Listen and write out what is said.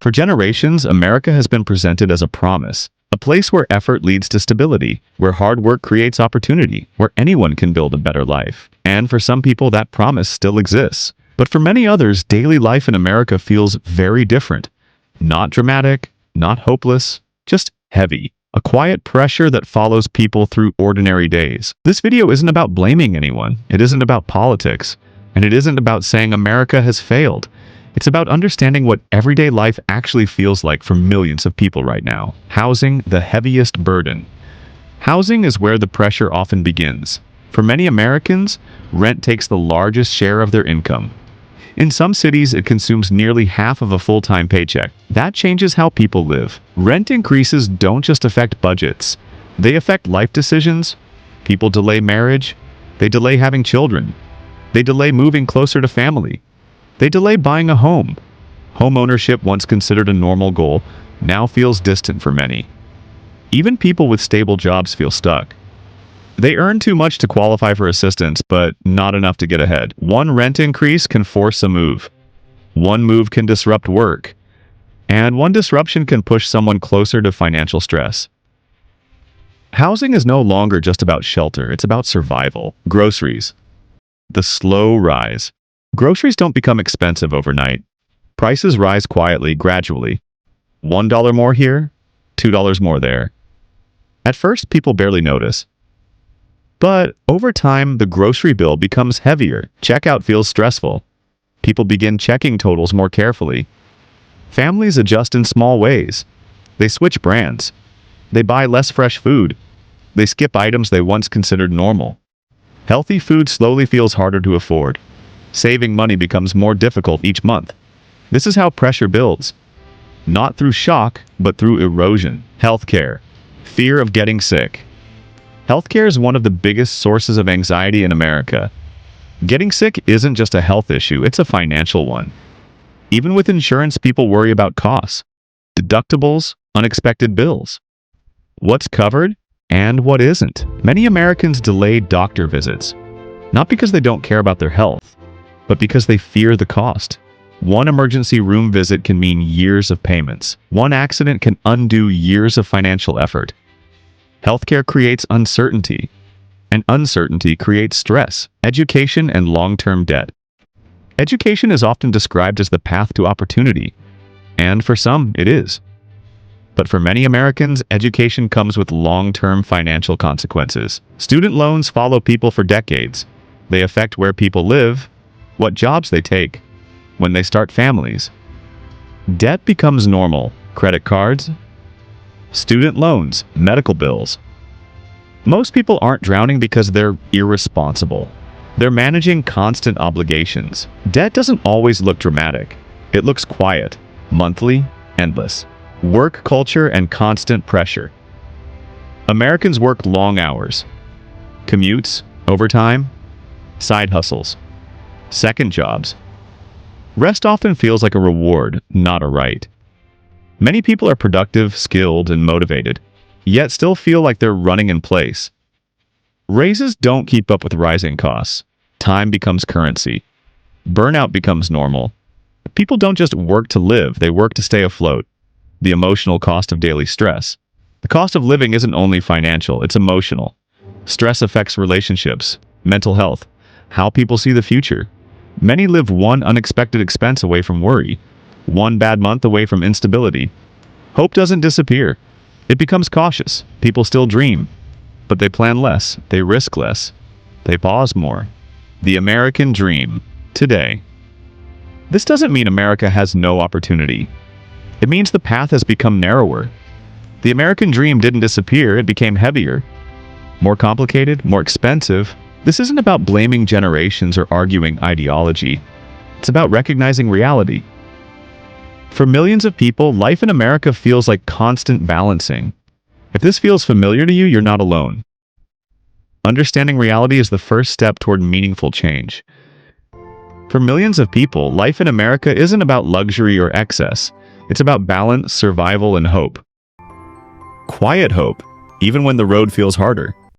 For generations, America has been presented as a promise, a place where effort leads to stability, where hard work creates opportunity, where anyone can build a better life. And for some people, that promise still exists. But for many others, daily life in America feels very different. Not dramatic, not hopeless, just heavy. A quiet pressure that follows people through ordinary days. This video isn't about blaming anyone. It isn't about politics. And it isn't about saying America has failed. It's about understanding what everyday life actually feels like for millions of people right now. Housing, the heaviest burden. Housing is where the pressure often begins. For many Americans, rent takes the largest share of their income. In some cities, it consumes nearly half of a full-time paycheck. That changes how people live. Rent increases don't just affect budgets. They affect life decisions. People delay marriage. They delay having children. They delay moving closer to family. They delay buying a home. Home ownership, once considered a normal goal, now feels distant for many. Even people with stable jobs feel stuck. They earn too much to qualify for assistance, but not enough to get ahead. One rent increase can force a move. One move can disrupt work. And one disruption can push someone closer to financial stress. Housing is no longer just about shelter, it's about survival. Groceries. The slow rise. Groceries don't become expensive overnight. Prices rise quietly, gradually. $1 more here, $2 more there. At first, people barely notice. But over time, the grocery bill becomes heavier. Checkout feels stressful. People begin checking totals more carefully. Families adjust in small ways. They switch brands. They buy less fresh food. They skip items they once considered normal. Healthy food slowly feels harder to afford. Saving money becomes more difficult each month. This is how pressure builds. Not through shock, but through erosion. Healthcare. Fear of getting sick. Healthcare is one of the biggest sources of anxiety in America. Getting sick isn't just a health issue, it's a financial one. Even with insurance, people worry about costs, deductibles, unexpected bills. What's covered and what isn't? Many Americans delay doctor visits, not because they don't care about their health, but because they fear the cost. One emergency room visit can mean years of payments. One accident can undo years of financial effort. Healthcare creates uncertainty, and uncertainty creates stress, education, and long-term debt. Education is often described as the path to opportunity, and for some, it is. But for many Americans, education comes with long-term financial consequences. Student loans follow people for decades. They affect where people live, what jobs they take, when they start families. Debt becomes normal. Credit cards, student loans, medical bills. Most people aren't drowning because they're irresponsible. They're managing constant obligations. Debt doesn't always look dramatic. It looks quiet, monthly, endless. Work culture and constant pressure. Americans work long hours. Commutes, overtime, side hustles, second jobs. Rest often feels like a reward, not a right. Many people are productive, skilled, and motivated, yet still feel like they're running in place. Raises don't keep up with rising costs. Time becomes currency. Burnout becomes normal. People don't just work to live, they work to stay afloat. The emotional cost of daily stress. The cost of living isn't only financial, it's emotional. Stress affects relationships, mental health, how people see the future. Many live one unexpected expense away from worry, one bad month away from instability. Hope doesn't disappear. It becomes cautious. People still dream, but they plan less, they risk less, they pause more. The American dream, today. This doesn't mean America has no opportunity. It means the path has become narrower. The American dream didn't disappear, it became heavier, more complicated, more expensive. This isn't about blaming generations or arguing ideology. It's about recognizing reality. For millions of people, life in America feels like constant balancing. If this feels familiar to you, you're not alone. Understanding reality is the first step toward meaningful change. For millions of people, life in America isn't about luxury or excess. It's about balance, survival, and hope. Quiet hope, even when the road feels harder.